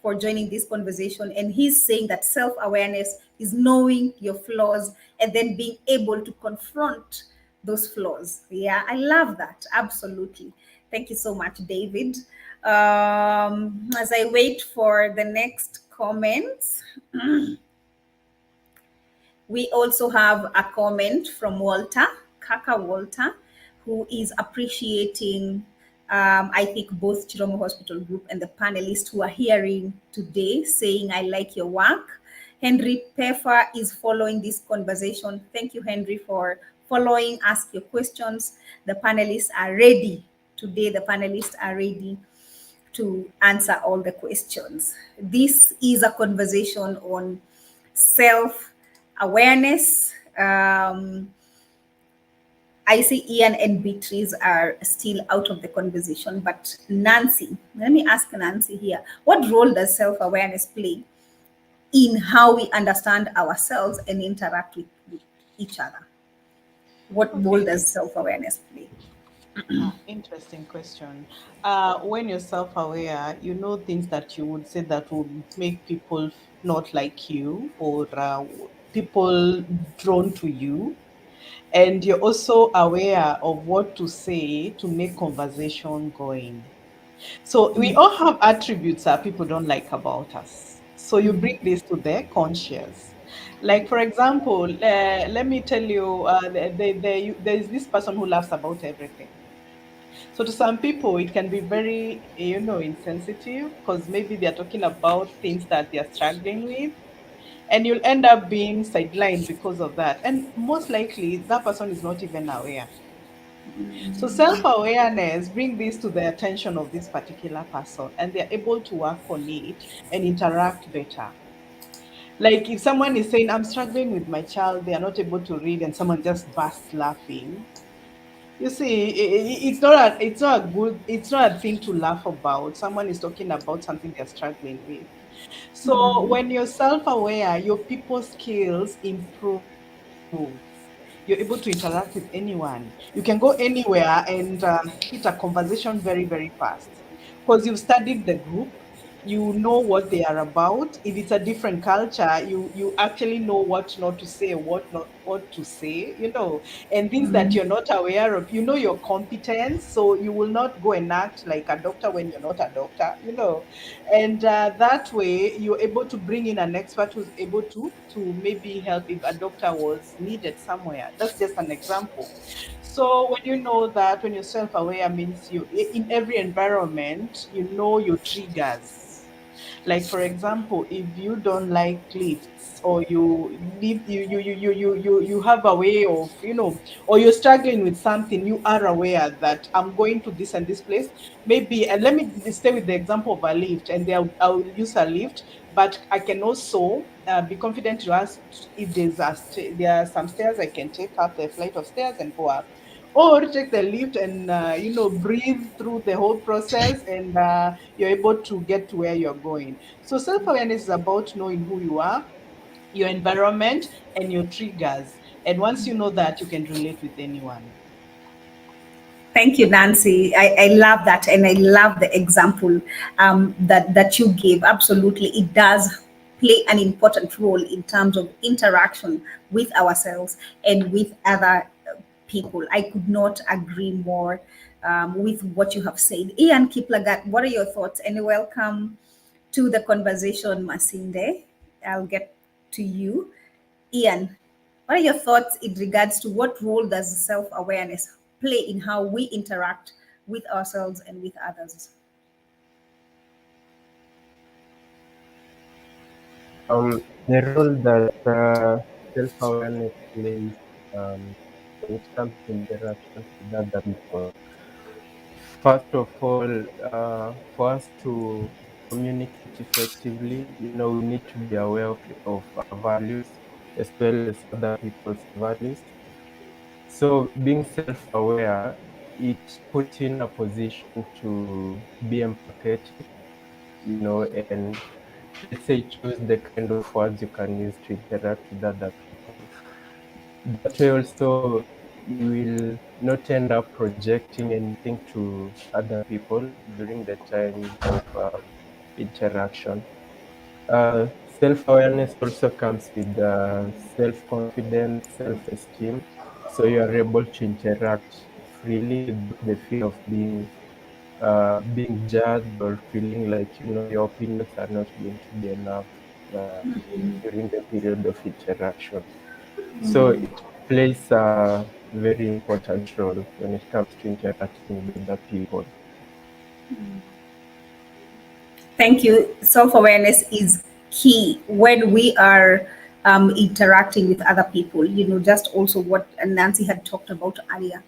for joining this conversation. And he's saying that self awareness is knowing your flaws and then being able to confront those flaws. Yeah, I love that. Absolutely. Thank you so much, David. As I wait for the next comments, we also have a comment from Walter, Kaka Walter, who is appreciating, I think, both Chiromo Hospital Group and the panelists who are hearing today, saying, I like your work. Henry Peffer is following this conversation. Thank you, Henry, for following. Ask your questions. The panelists are ready. Today, the panelists are ready to answer all the questions. This is a conversation on self awareness. I see Ian and Beatrice are still out of the conversation, but Nancy, let me ask Nancy here, what role does self awareness play in how we understand ourselves and interact with each other? What role Okay. does self awareness play? Interesting question. When you're self-aware, you know things that you would say that would make people not like you, or people drawn to you. And you're also aware of what to say to make conversation going. So we all have attributes that people don't like about us. So you bring this to their conscious. Like, for example, let me tell you, there is this person who laughs about everything. So to some people, it can be very, insensitive, because maybe they're talking about things that they're struggling with, and you'll end up being sidelined because of that. And most likely, that person is not even aware. So self-awareness bring this to the attention of this particular person, and they're able to work on it and interact better. Like if someone is saying, I'm struggling with my child, they are not able to read, and someone just bursts laughing. You see, it's not a thing to laugh about. Someone is talking about something they're struggling with. So when you're self-aware, your people skills improve. You're able to interact with anyone. You can go anywhere and hit a conversation very, very fast, because you've studied the group. You know what they are about. If it's a different culture, you actually know what not to say, what to say, and things that you're not aware of. You know your competence, so you will not go and act like a doctor when you're not a doctor. And that way you're able to bring in an expert who's able to maybe help if a doctor was needed somewhere. That's just an example. So when you know that, when you're self-aware, means you in every environment, you know your triggers. Like for example, if you don't like lifts, or you live you have a way of, or you're struggling with something, you are aware that I'm going to this and this place. Maybe, and let me stay with the example of a lift, and I'll use a lift, but I can also be confident to ask if there are some stairs I can take up, the flight of stairs, and go up, or take the lift and breathe through the whole process, and you're able to get to where you're going. So self-awareness is about knowing who you are, your environment, and your triggers. And once you know that, you can relate with anyone. Thank you, Nancy. I love that, and I love the example that you gave. Absolutely, it does play an important role in terms of interaction with ourselves and with other people. I could not agree more with what you have said. Ian Kiplagat, what are your thoughts? And welcome to the conversation, Masinde. I'll get to you. Ian, what are your thoughts in regards to what role does self awareness play in how we interact with ourselves and with others? The role that self-awareness plays when it comes to interactions with other people. First of all, for us to communicate effectively, we need to be aware of our values as well as other people's values. So being self-aware, it puts you in a position to be empathetic, and let's say choose the kind of words you can use to interact with other people. That way also you will not end up projecting anything to other people during the time of interaction. Self-awareness also comes with self-confidence, self-esteem, so you are able to interact freely without the fear of being judged or feeling like your opinions are not going to be enough uh, during the period of interaction. So it plays a very important role when it comes to interacting with other people. Thank you. Self awareness is key when we are interacting with other people. Just also what Nancy had talked about earlier.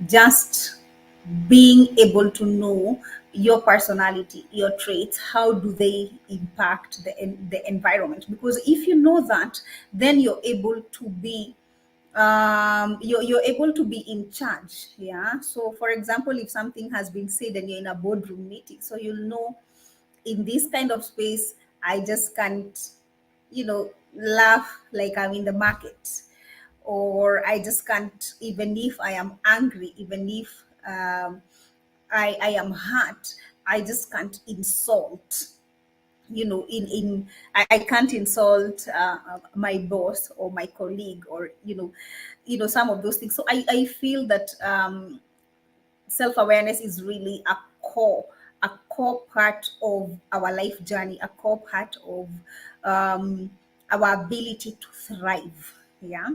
Just being able to know your personality, your traits, how do they impact the environment? Because if you know that, then you're able to be you're able to be in charge. Yeah, so for example, if something has been said and you're in a boardroom meeting, so you'll know in this kind of space I just can't laugh like I'm in the market, or I just can't, even if I am angry, even if I am hurt, I just can't insult. I can't insult my boss or my colleague, or some of those things. So I feel that self-awareness is really a core part of our life journey, a core part of our ability to thrive. Yeah.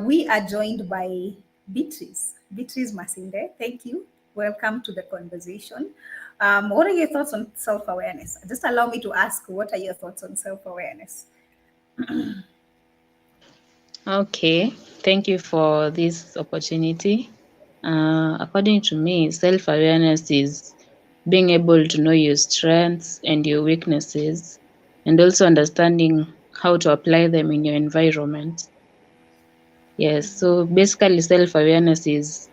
We are joined by Beatrice Masinde. Thank you. Welcome to the conversation. What are your thoughts on self-awareness? Just allow me to ask, what are your thoughts on self-awareness? Okay, thank you for this opportunity. According to me, self-awareness is being able to know your strengths and your weaknesses, and also understanding how to apply them in your environment. Yes, so basically, self-awareness is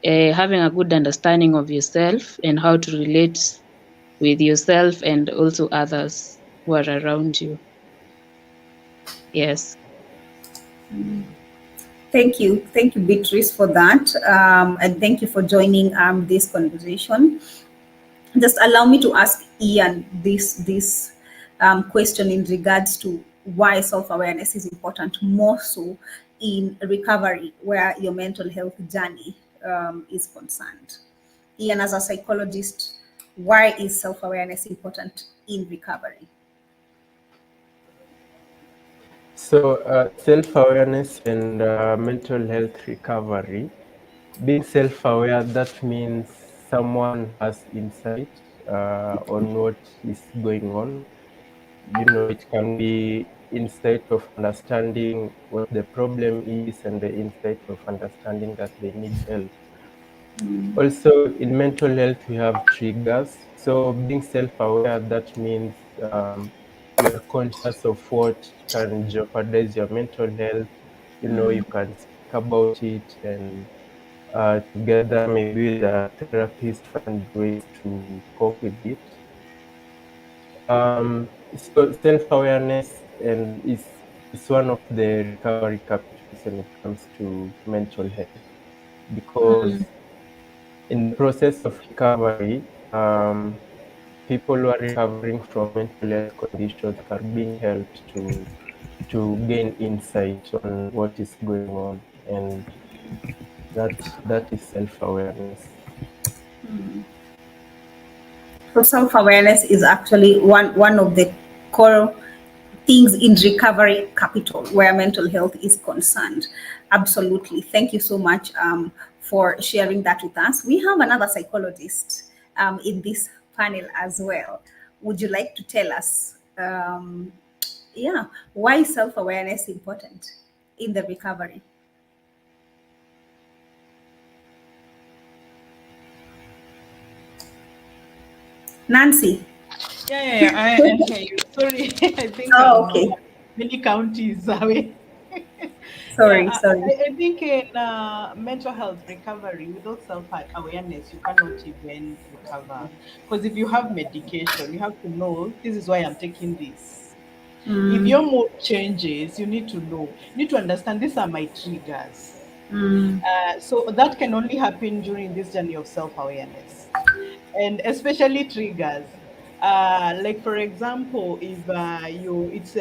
having a good understanding of yourself and how to relate with yourself and also others who are around you. Yes. Thank you, Beatrice, for that, and thank you for joining this conversation. Just allow me to ask Ian this question in regards to why self-awareness is important, more so in recovery, where your mental health journey is concerned. Ian, as a psychologist, why is self-awareness important in recovery? So, self-awareness and mental health recovery. Being self-aware, that means someone has insight on what is going on. It can be insight of understanding what the problem is and the insight of understanding that they need help. Also, in mental health, we have triggers. So, being self-aware, that means you are conscious of what can jeopardize your mental health. You can speak about it, and together, maybe with a therapist, find ways to cope with it. So self-awareness and it's one of the recovery capitals when it comes to mental health, because in the process of recovery, people who are recovering from mental health conditions are being helped to gain insight on what is going on, and that is self-awareness. So self-awareness is actually one of the core things in recovery capital where mental health is concerned. Absolutely. Thank you so much for sharing that with us. We have another psychologist in this panel as well. Would you like to tell us, yeah, why self-awareness important in the recovery? Nancy. Yeah, I hear you. Sorry, I think Oh, okay. many counties away. Yeah, Sorry, sorry. I think in mental health recovery, without self-awareness, you cannot even recover. Because if you have medication, you have to know this is why I'm taking this. If your mood changes, you need to know, you need to understand these are my triggers. So that can only happen during this journey of self-awareness, and especially triggers. Like for example, if you it's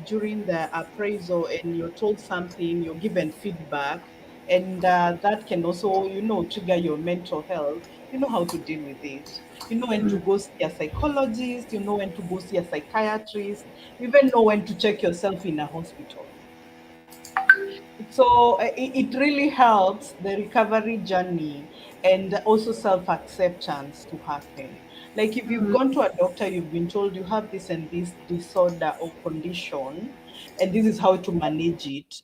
during the appraisal and you're told something, you're given feedback, and that can also, trigger your mental health. You know how to deal with it. You know when to go see a psychologist. You know when to go see a psychiatrist. You even know when to check yourself in a hospital. So it really helps the recovery journey and also self-acceptance to happen. Like if you've gone to a doctor, you've been told you have this and this disorder or condition, and this is how to manage it.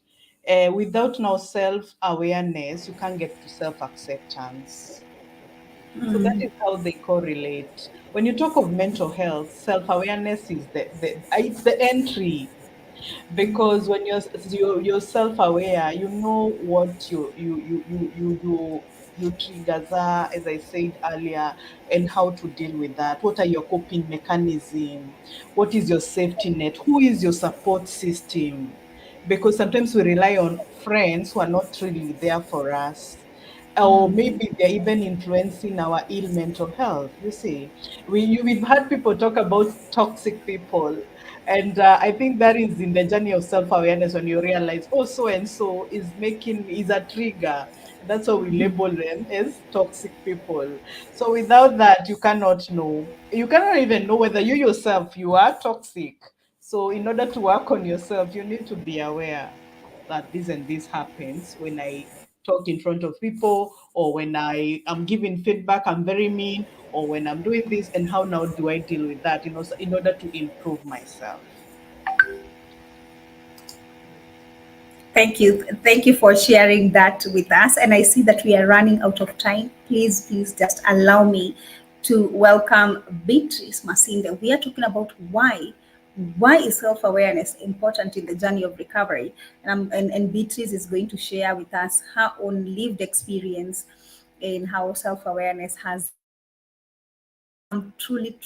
Without now self-awareness, you can't get to self-acceptance. So that is how they correlate. When you talk of mental health, self-awareness is it's the entry, because when you're self-aware, you know what your triggers are, as I said earlier, and how to deal with that. What are your coping mechanism? What is your safety net? Who is your support system? Because sometimes we rely on friends who are not really there for us, or maybe they're even influencing our ill mental health. You see, we've had people talk about toxic people, and I think that is in the journey of self-awareness when you realize, oh, so and so is a trigger. That's how we label them as toxic people. So without that, you cannot know. You cannot even know whether you yourself you are toxic. So in order to work on yourself, you need to be aware that this and this happens when I talk in front of people, or when I am giving feedback, I'm very mean, or when I'm doing this, and how now do I deal with that, so in order to improve myself. Thank you. Thank you for sharing that with us. And I see that we are running out of time. Please just allow me to welcome Beatrice Masinde. We are talking about why is self-awareness important in the journey of recovery. And Beatrice is going to share with us her own lived experience in how self-awareness has I'm truly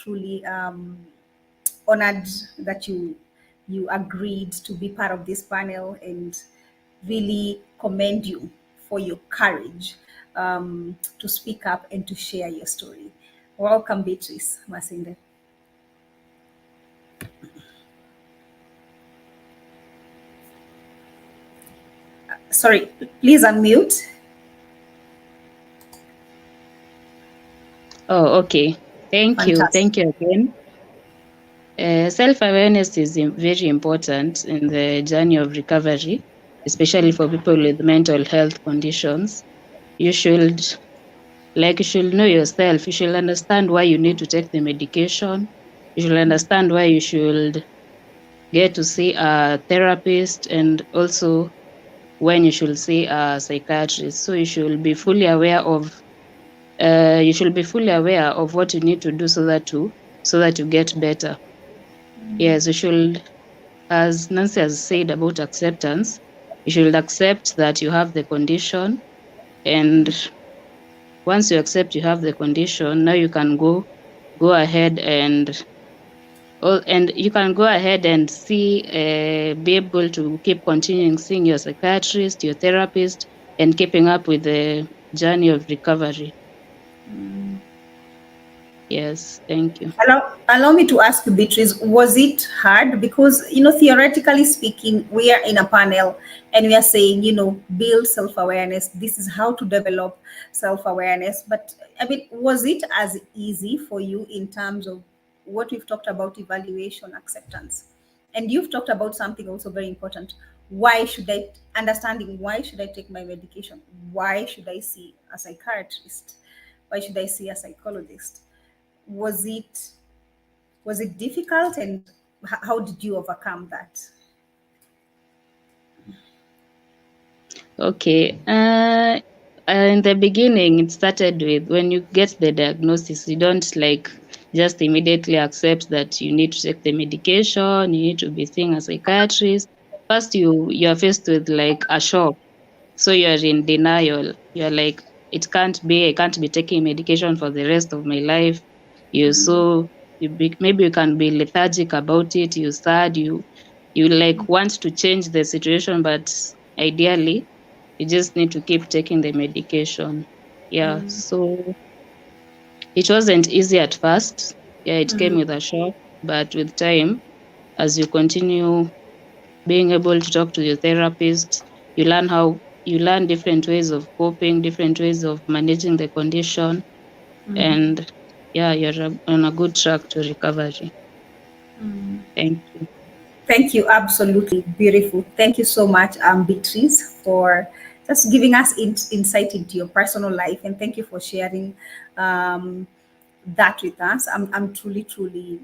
honored that you agreed to be part of this panel and really commend you for your courage to speak up and to share your story. Welcome, Beatrice Masinde. Sorry, please unmute. Oh, okay. Thank you. Fantastic. Thank you again. Self-awareness is very important in the journey of recovery, especially for people with mental health conditions. You should, you should know yourself. You should understand why you need to take the medication. You should understand why you should get to see a therapist, and also when you should see a psychiatrist. So you should be fully aware of what you need to do so that you get better. Yes, you should, as Nancy has said about acceptance, you should accept that you have the condition, and once you accept you have the condition, now you can go ahead and And you can go ahead and be able to keep continuing seeing your psychiatrist, your therapist, and keeping up with the journey of recovery. Yes, thank you. Allow me to ask you, Beatrice, was it hard? Because, theoretically speaking, we are in a panel and we are saying, build self awareness. This is how to develop self awareness. But, I mean, was it as easy for you in terms of what we've talked about, evaluation, acceptance? And you've talked about something also very important. Why should I take my medication? Why should I see a psychiatrist? Why should I see a psychologist? Was it was it difficult, and how did you overcome that? Okay. In the beginning, it started with when you get the diagnosis, you don't just immediately accept that you need to take the medication, you need to be seeing a psychiatrist. First, you're faced with a shock. So you're in denial. You're like, it can't be, I can't be taking medication for the rest of my life. Maybe you can be lethargic about it. You're sad. You want to change the situation, but ideally, you just need to keep taking the medication. Yeah. So it wasn't easy at first. Yeah, it came with a shock, but with time, as you continue being able to talk to your therapist, you learn different ways of coping, different ways of managing the condition, and yeah, on a good track to recovery. Thank you. Thank you. Absolutely beautiful. Thank you so much, Beatrice, for just giving us insight into your personal life, and thank you for sharing um, that with us. I'm truly, truly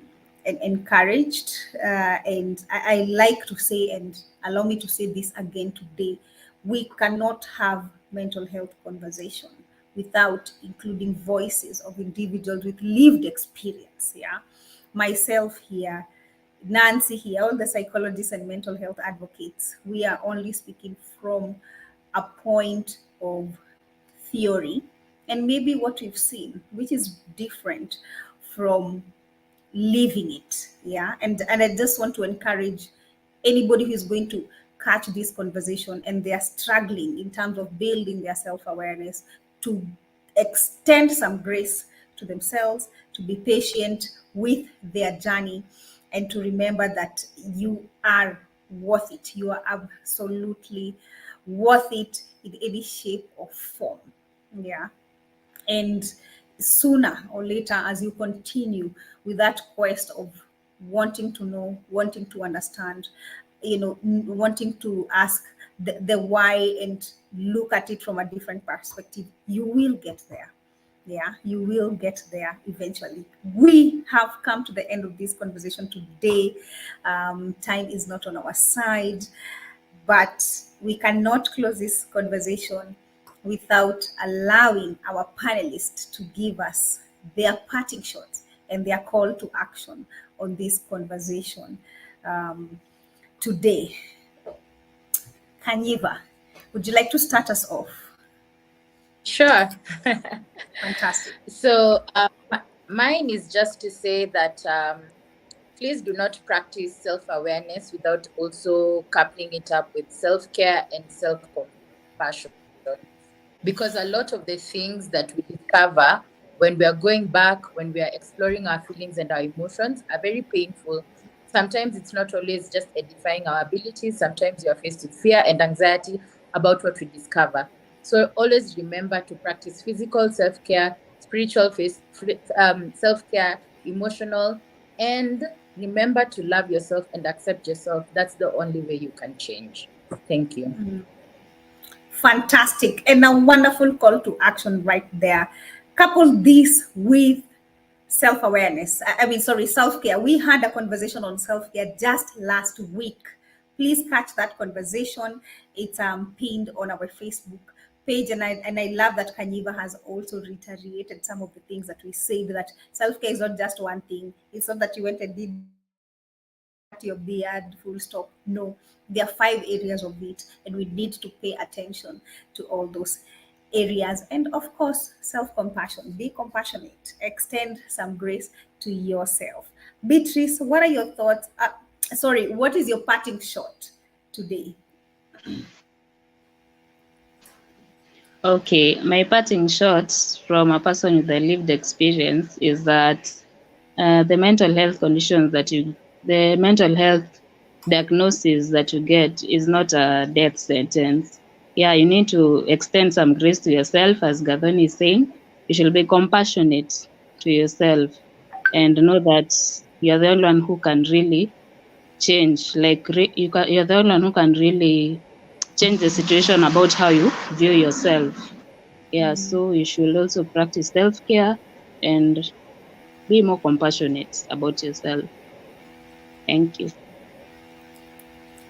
encouraged, and I like to say, and allow me to say this again today: we cannot have mental health conversation without including voices of individuals with lived experience. Yeah, myself here, Nancy here, all the psychologists and mental health advocates, we are only speaking from a point of theory and maybe what we've seen, which is different from living it. Yeah. And I just want to encourage anybody who is going to catch this conversation and they are struggling in terms of building their self-awareness to extend some grace to themselves, to be patient with their journey, and to remember that you are worth it. You are absolutely worth it in any shape or form. Yeah. And sooner or later, as you continue with that quest of wanting to know, wanting to understand, wanting to ask the why and look at it from a different perspective, you will get there. Yeah, you will get there eventually. We have come to the end of this conversation today. Time is not on our side, but we cannot close this conversation without allowing our panelists to give us their parting shots and their call to action on this conversation today. Kanyiva, would you like to start us off? Sure. Fantastic. So mine is just to say that please do not practice self-awareness without also coupling it up with self-care and self-compassion. Because a lot of the things that we discover when we are going back, when we are exploring our feelings and our emotions, are very painful. Sometimes it's not always just edifying our abilities. Sometimes you are faced with fear and anxiety about what we discover. So always remember to practice physical self-care, spiritual self-care, emotional, and remember to love yourself and accept yourself. That's the only way you can change. Thank you. Fantastic. And a wonderful call to action right there. Couple this with self-awareness. Self-care. We had a conversation on self-care just last week. Please catch that conversation. It's pinned on our Facebook page, and I love that Kanyiva has also reiterated some of the things that we said, that self-care is not just one thing. It's not that you went and did cut your beard, full stop. No, there are 5 areas of it, and we need to pay attention to all those areas. And of course, self-compassion. Be compassionate. Extend some grace to yourself. Beatrice, what are your thoughts? Sorry, what is your parting shot today? Okay, my parting shots from a person with a lived experience is that the mental health conditions that the mental health diagnosis that you get is not a death sentence. Yeah, you need to extend some grace to yourself, as Gathoni is saying. You should be compassionate to yourself and know that you're the only one who can really change. Like you're the only one who can really change the situation about how you view yourself. Yeah, so you should also practice self-care and be more compassionate about yourself. Thank you.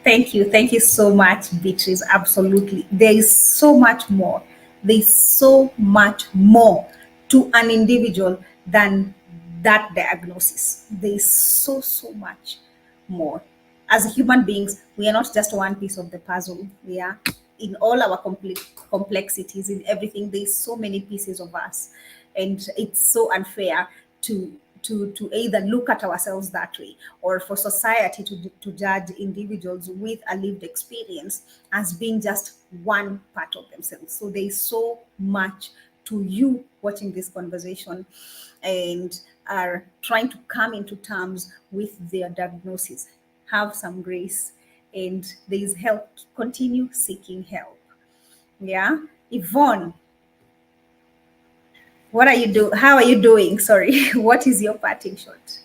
Thank you. Thank you so much, Beatrice. Absolutely. There is so much more. There's so much more to an individual than that diagnosis. There's so much more. As human beings, we are not just one piece of the puzzle. We are in all our complexities, in everything. There's so many pieces of us. And it's so unfair to to either look at ourselves that way, or for society to judge individuals with a lived experience as being just one part of themselves. So there is so much to you watching this conversation and are trying to come into terms with their diagnosis. Have some grace, and there is help. Continue seeking help. Yeah. Yvonne, what are you do? How are you doing? Sorry. What is your parting shot?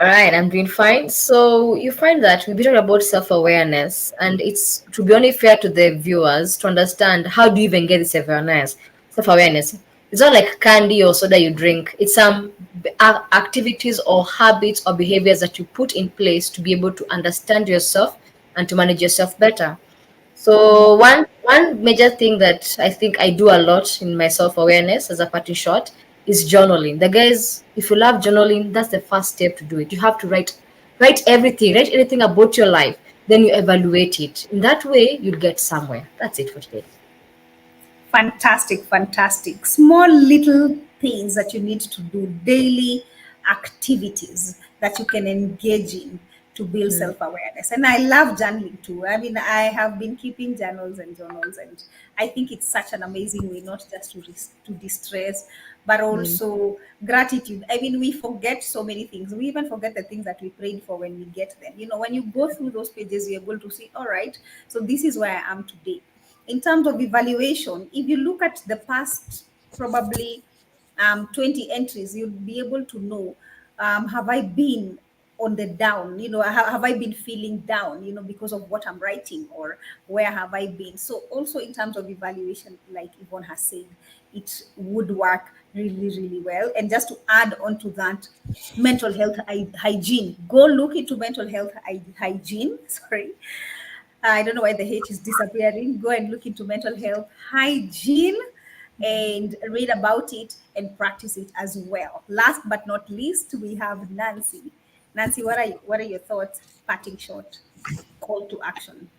All right, I'm doing fine. So you find that we've been talking about self-awareness, and it's to be only fair to the viewers to understand how do you even get this self-awareness. Self-awareness. It's not like candy or soda you drink. It's some activities or habits or behaviors that you put in place to be able to understand yourself and to manage yourself better. So one major thing that I think I do a lot in my self-awareness as a party shot is journaling. The guys, if you love journaling, that's the first step to do it. You have to write everything, write anything about your life, then you evaluate it. In that way, you'll get somewhere. That's it for today. Fantastic, fantastic. Small little things that you need to do, daily activities that you can engage in to build Mm, self awareness. And I love journaling too. I mean, I have been keeping journals, and I think it's such an amazing way, not just to distress, but mm, also gratitude. I mean, we forget so many things. We even forget the things that we prayed for when we get them. You know, when you go through those pages, you're able to see, all right, so this is where I am today. In terms of evaluation, if you look at the past, probably 20 entries, you'll be able to know, have I been on the down, have I been feeling down, because of what I'm writing, or where have I been? So also in terms of evaluation, like Yvonne has said, it would work really, really well. And just to add on to that, mental health hygiene, go look into mental health hygiene. Sorry, I don't know why the H is disappearing. Go and look into mental health hygiene and read about it and practice it as well. Last but not least, we have Nancy. Nancy, what are your thoughts? Parting shot, call to action.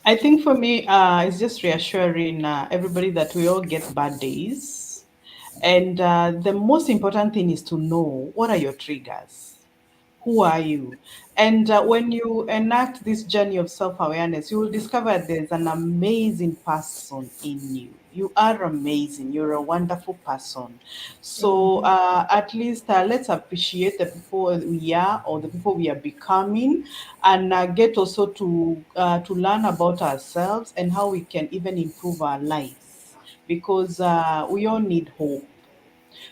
I think for me, it's just reassuring everybody that we all get bad days. And the most important thing is to know what are your triggers? Who are you? And when you enact this journey of self awareness, you will discover there's an amazing person in you. You are amazing. You're a wonderful person. So at least let's appreciate the people we are or the people we are becoming, and get also to learn about ourselves and how we can even improve our lives, because we all need hope.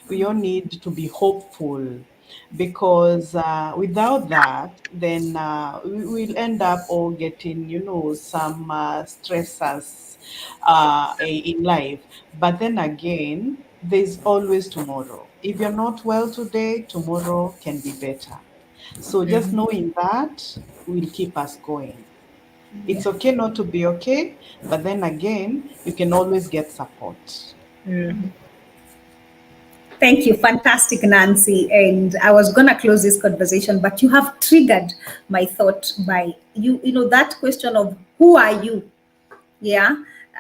We all need to be hopeful, because without that, then we will end up all getting, some stressors in life. But then again, there's always tomorrow. If you're not well today, tomorrow can be better. So just knowing that will keep us going. It's okay not to be okay, but then again, you can always get support. mm. Thank you. Fantastic, Nancy. And I was going to close this conversation, but you have triggered my thought by that question of who are you? Yeah.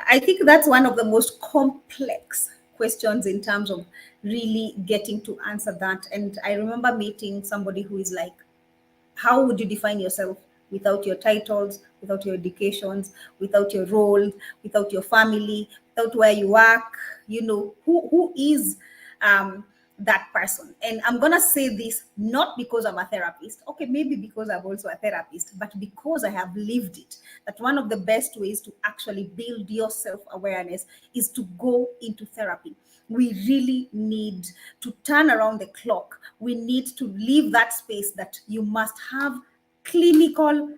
I think that's one of the most complex questions in terms of really getting to answer that. And I remember meeting somebody who is like, how would you define yourself without your titles, without your educations, without your role, without your family, without where you work? You know, who is um, that person? And I'm gonna say this not because I'm a therapist, okay, maybe because I'm also a therapist, but because I have lived it. That one of the best ways to actually build your self-awareness is to go into therapy. We really need to turn around the clock. We need to leave that space that you must have clinical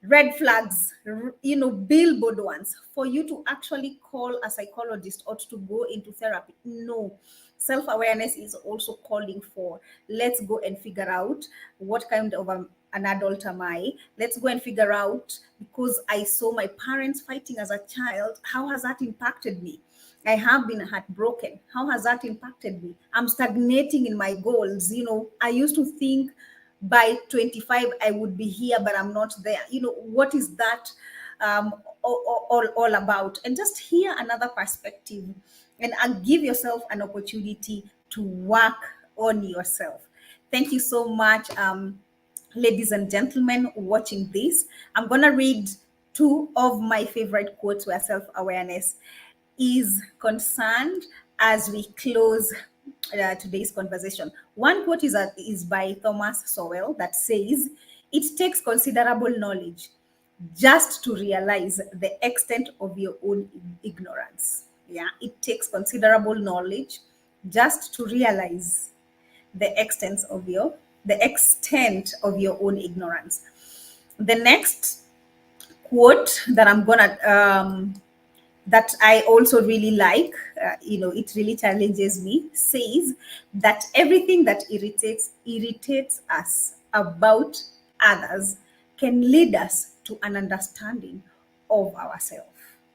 red flags, you know, billboard ones for you to actually call a psychologist or to go into therapy. No, self-awareness is also calling for, let's go and figure out what kind of an adult am I. Let's go and figure out, because I saw my parents fighting as a child, how has that impacted me? I have been heartbroken. How has that impacted me? I'm stagnating in my goals. You know, I used to think by 25 I would be here, but I'm not there. You know, what is that all about? And just hear another perspective, and give yourself an opportunity to work on yourself. Thank you so much, ladies and gentlemen watching this. I'm going to read two of my favorite quotes where self-awareness is concerned as we close today's conversation. One quote is by Thomas Sowell that says, "It takes considerable knowledge just to realize the extent of your own ignorance." Yeah, it takes considerable knowledge just to realize the extent of your own ignorance. The next quote that I'm gonna that I also really like, you know, it really challenges me, says that everything that irritates us about others can lead us to an understanding of ourselves.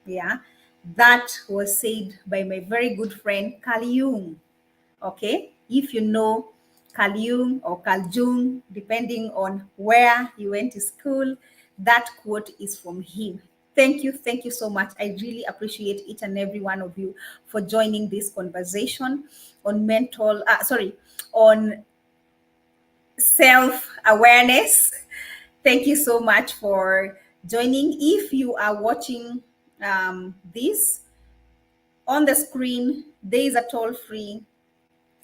Yeah, that was said by my very good friend Carl Jung. Okay, if you know Carl Jung or Carl Jung, depending on where you went to school, that quote is from him. Thank you so much. I really appreciate each and every one of you for joining this conversation on on self-awareness. Thank you so much for joining. If you are watching this on the screen, there is a toll-free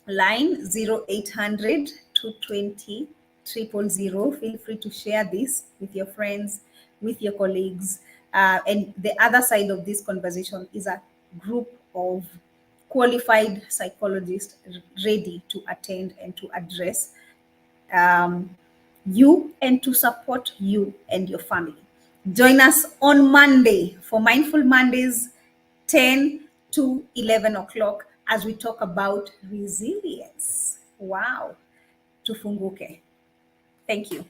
line, 0800 220 000. Feel free to share this with your friends, with your colleagues. And the other side of this conversation is a group of qualified psychologists ready to attend and to address um, you and to support you and your family. Join us on Monday for Mindful Mondays, 10 to 11 o'clock, as we talk about resilience. Wow. Tufunguke. Thank you.